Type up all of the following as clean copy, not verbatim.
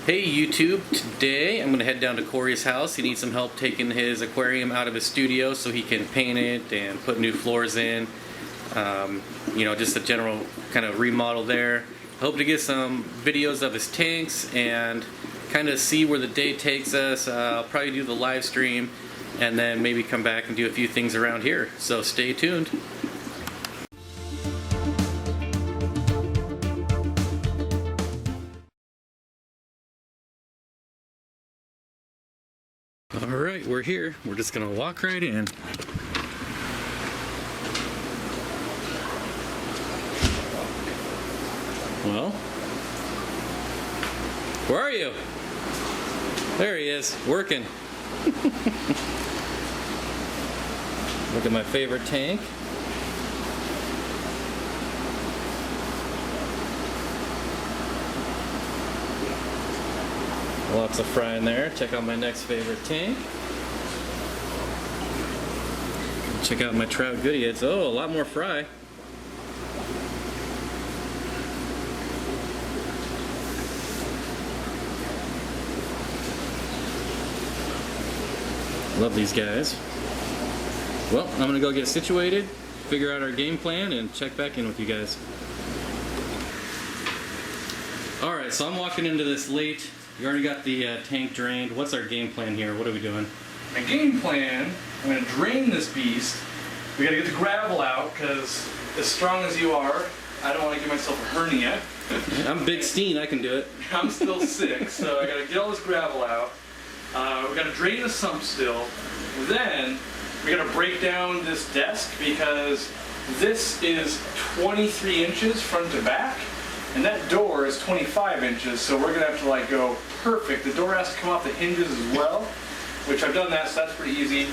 Hey YouTube, today I'm going to head down to Cory's house. He needs some help taking his aquarium out of his studio so he can paint it and put new floors in. Just a general kind of remodel there. Hope to get some videos of his tanks and kind of see where the day takes us. I'll probably do the live stream and then maybe come back and do a few things around here. So stay tuned. Alright, we're here. We're just gonna walk right in. Well, where are you? There he is, working. Look at my favorite tank. Lots of fry in there. Check out my next favorite tank. Check out my trout goodie heads. Oh, a lot more fry. Love these guys. Well, I'm gonna go get situated, figure out our game plan, and check back in with you guys. Alright, so I'm walking into this late. You already got the tank drained. What's our game plan here? What are we doing? My game plan, I'm going to drain this beast. We got to get the gravel out because as strong as you are, I don't want to give myself a hernia. I'm Big Steen, I can do it. I'm still sick, so I got to get all this gravel out. We got to drain the sump still. Then we got to break down this desk because this is 23 inches front to back. And that door is 25 inches, so we're gonna have to go perfect. The door has to come off the hinges as well, which I've done that, so that's pretty easy.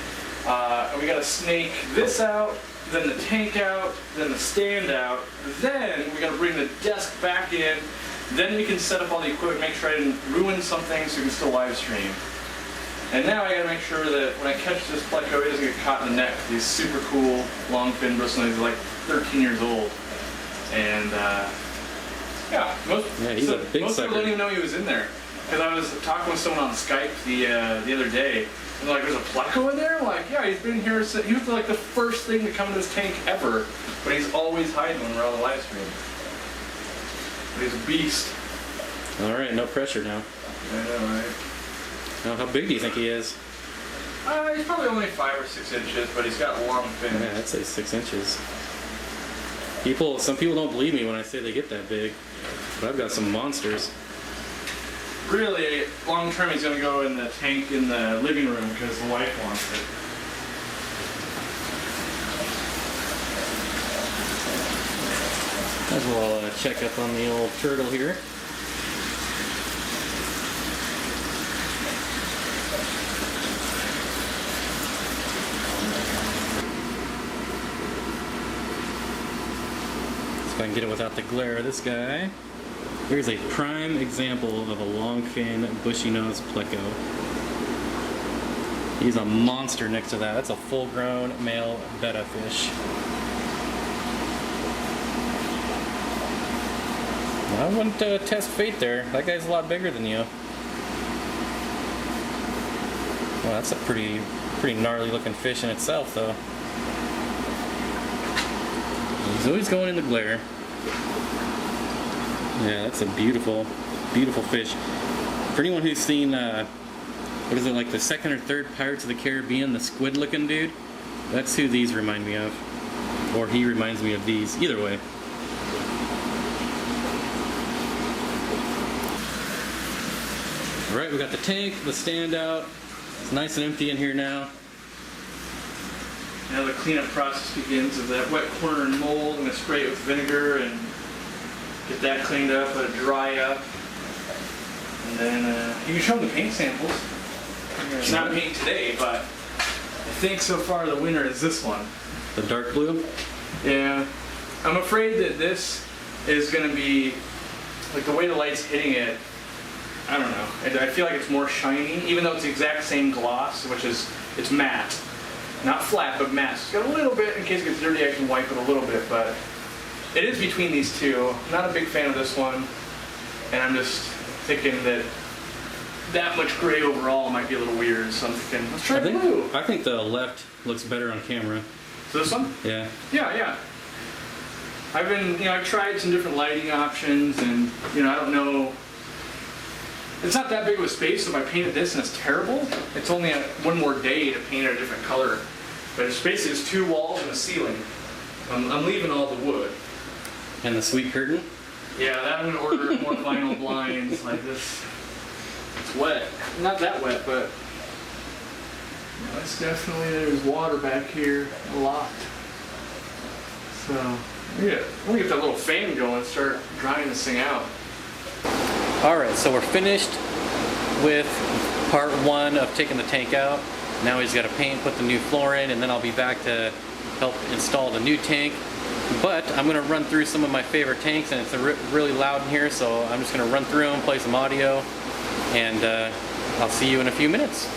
And we gotta snake this out, then the tank out, then the stand out. Then we gotta bring the desk back in. Then we can set up all the equipment, make sure I didn't ruin something so we can still live stream. And now I gotta make sure that when I catch this pleco, it doesn't get caught in the neck. These super cool long fin bristles, they're like 13 years old. And yeah, he's a big most sucker. people don't even know he was in there. Because I was talking with someone on Skype the other day, and they're like, "There's a pleco in there?" I'm like, yeah, he's been here since, he was like the first thing to come to this tank ever, but he's always hiding when we're on the live stream. But he's a beast. Alright, no pressure now. I know, right? Now, how big do you think he is? He's probably only 5 or 6 inches, but he's got long fins. Yeah, I'd say 6 inches. Some people don't believe me when I say they get that big, but I've got some monsters. Really, long term he's going to go in the tank in the living room because the wife wants it. As well check up on the old turtle here. If I can get it without the glare of this guy. Here's a prime example of a long fin, bushy nose pleco. He's a monster next to that. That's a full grown male Betta Fish. I wouldn't test fate there. That guy's a lot bigger than you. Well, that's a pretty gnarly looking fish in itself though. He's always going in the glare. Yeah, that's a beautiful, beautiful fish. For anyone who's seen, what is it, like the second or third Pirates of the Caribbean, the squid looking dude? That's who these remind me of. Or he reminds me of these. Either way. Alright, we got the tank, the stand out. It's nice and empty in here now. Now the cleanup process begins of that wet corner and mold. I'm going to spray it with vinegar and get that cleaned up, let it dry up. And then you can show them the paint samples. It's not paint today, but I think so far the winner is this one. The dark blue? Yeah. I'm afraid that this is going to be, like the way the light's hitting it, I don't know. I feel like it's more shiny, even though it's the exact same gloss, which is, it's matte. Not flat, but matte. It's got a little bit, in case it gets dirty, I can wipe it a little bit, but it is between these two. Not a big fan of this one, and I'm just thinking that that much gray overall might be a little weird, so I'm thinking, let's try blue. I think the left looks better on camera. So this one? Yeah. Yeah. I've tried some different lighting options, and I don't know. It's not that big of a space, so if I painted this and it's terrible, it's only one more day to paint it a different color. But it's basically it's 2 walls and a ceiling. I'm leaving all the wood. And the sweet curtain? Yeah, that I'm gonna order more vinyl blinds like this. It's wet. Not that wet, but it's definitely, there's water back here a lot. So I'm gonna get that little fan going and start drying this thing out. Alright, so we're finished with part 1 of taking the tank out. Now we just got to paint, put the new floor in, and then I'll be back to help install the new tank. But I'm going to run through some of my favorite tanks, and it's really loud in here, so I'm just going to run through them, play some audio, and I'll see you in a few minutes.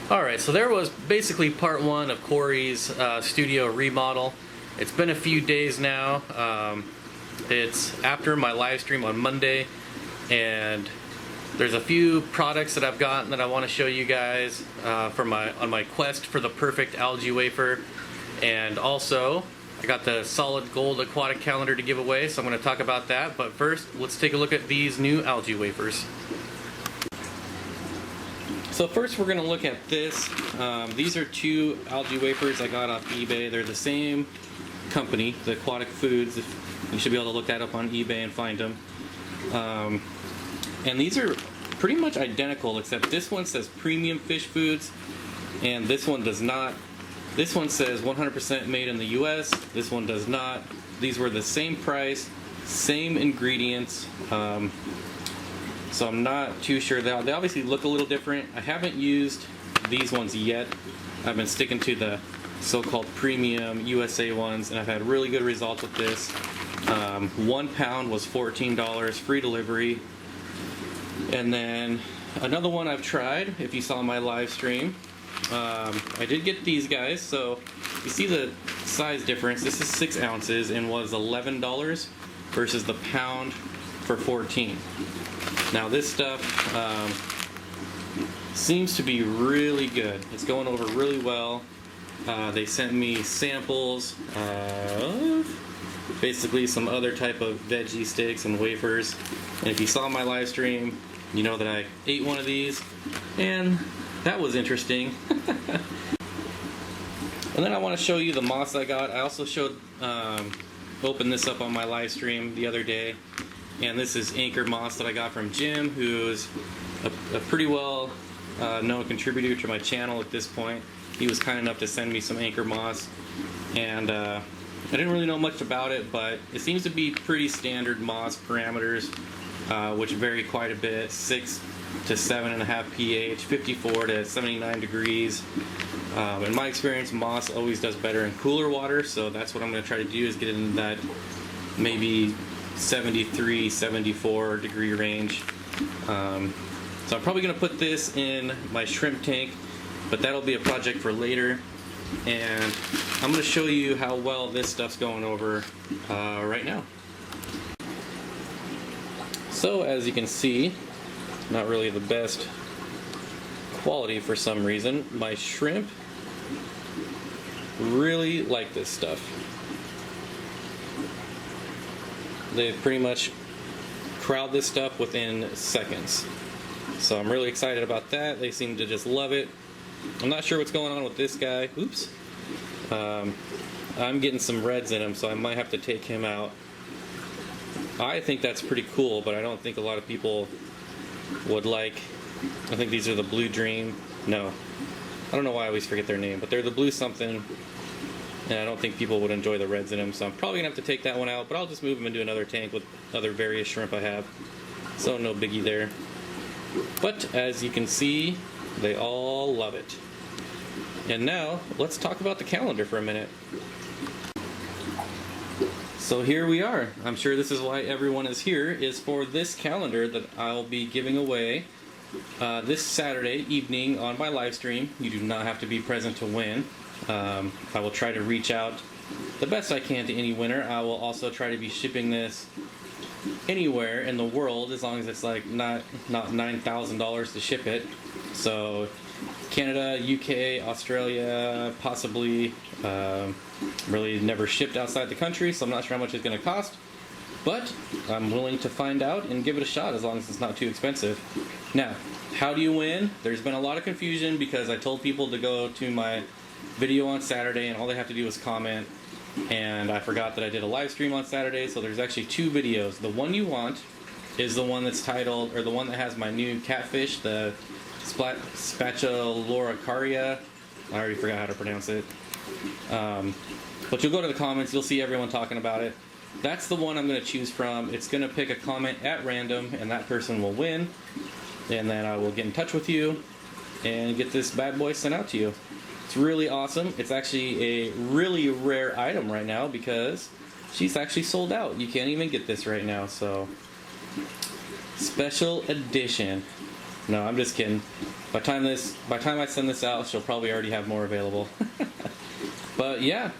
Alright, so there was basically part 1 of Cory's studio remodel. It's been a few days now. It's after my live stream on Monday, and there's a few products that I've gotten that I want to show you guys on my quest for the perfect algae wafer. And also, I got the solid gold aquatic calendar to give away, so I'm going to talk about that. But first, let's take a look at these new algae wafers. So first we're going to look at this. These are 2 algae wafers I got off eBay. They're the same company, the Aquatic Foods. You should be able to look that up on eBay and find them. And these are pretty much identical, except this one says premium fish foods and this one does not. This one says 100% made in the US. This one does not. These were the same price, same ingredients. So I'm not too sure. They obviously look a little different. I haven't used these ones yet. I've been sticking to the so-called premium USA ones, and I've had really good results with this. 1 pound was $14, free delivery. And then another one I've tried, if you saw my live stream, I did get these guys. So you see the size difference. This is 6 ounces and was $11 versus the pound for $14. Now this stuff seems to be really good. It's going over really well. They sent me samples of basically some other type of veggie sticks and wafers. And if you saw my live stream, you know that I ate one of these, and that was interesting. And then I want to show you the moss I got. I also opened this up on my live stream the other day, and this is anchor moss that I got from Jim, who's a pretty well known contributor to my channel at this point. He was kind enough to send me some anchor moss, and I didn't really know much about it, but it seems to be pretty standard moss parameters, which vary quite a bit: 6 to 7.5 pH, 54 to 79 degrees. In my experience, moss always does better in cooler water, so that's what I'm going to try to do, is get into that maybe 73, 74 degree range. So I'm probably going to put this in my shrimp tank, but that'll be a project for later. And I'm going to show you how well this stuff's going over right now. So as you can see, not really the best quality for some reason. My shrimp really like this stuff. They pretty much crowd this stuff within seconds. So I'm really excited about that. They seem to just love it. I'm not sure what's going on with this guy. Oops. I'm getting some reds in him, so I might have to take him out. I think that's pretty cool, but I don't think a lot of people would like. I think these are the Blue Dream. No. I don't know why I always forget their name, but they're the blue something, and I don't think people would enjoy the reds in them, so I'm probably going to have to take that one out, but I'll just move them into another tank with other various shrimp I have. So no biggie there. But as you can see, they all love it. And now, let's talk about the calendar for a minute. So here we are. I'm sure this is why everyone is here, is for this calendar that I'll be giving away this Saturday evening on my live stream. You do not have to be present to win. I will try to reach out the best I can to any winner. I will also try to be shipping this anywhere in the world, as long as it's like not $9,000 to ship it. So Canada, UK, Australia, possibly. Really never shipped outside the country, so I'm not sure how much it's going to cost, but I'm willing to find out and give it a shot, as long as it's not too expensive. Now, how do you win? There's been a lot of confusion because I told people to go to my video on Saturday and all they have to do is comment, and I forgot that I did a live stream on Saturday, so there's actually two videos. The one you want is the one that's titled, or the one that has my new catfish, the Spatuloricaria. I already forgot how to pronounce it. But you'll go to the comments, you'll see everyone talking about it. That's the one I'm going to choose from. It's going to pick a comment at random, and that person will win. And then I will get in touch with you and get this bad boy sent out to you. It's really awesome. It's actually a really rare item right now because she's actually sold out. You can't even get this right now, so special edition. No, I'm just kidding. By the time I send this out, she'll probably already have more available. But yeah,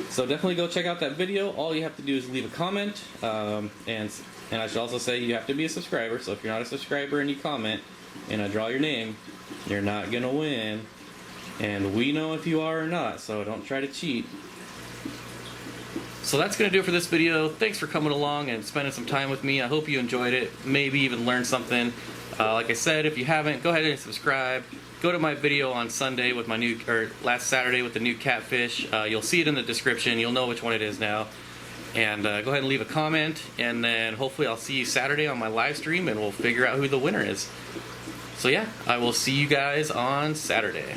so definitely go check out that video. All you have to do is leave a comment, and I should also say you have to be a subscriber. So if you're not a subscriber and you comment and I draw your name, you're not gonna win, and we know if you are or not, so don't try to cheat. So that's gonna do it for this video. Thanks for coming along and spending some time with me. I hope you enjoyed it, maybe even learned something. Like I said, if you haven't, go ahead and subscribe. Go to my video on Sunday with my new, or last Saturday with the new catfish. You'll see it in the description. You'll know which one it is now. And go ahead and leave a comment, and then hopefully I'll see you Saturday on my live stream, and we'll figure out who the winner is. So yeah, I will see you guys on Saturday.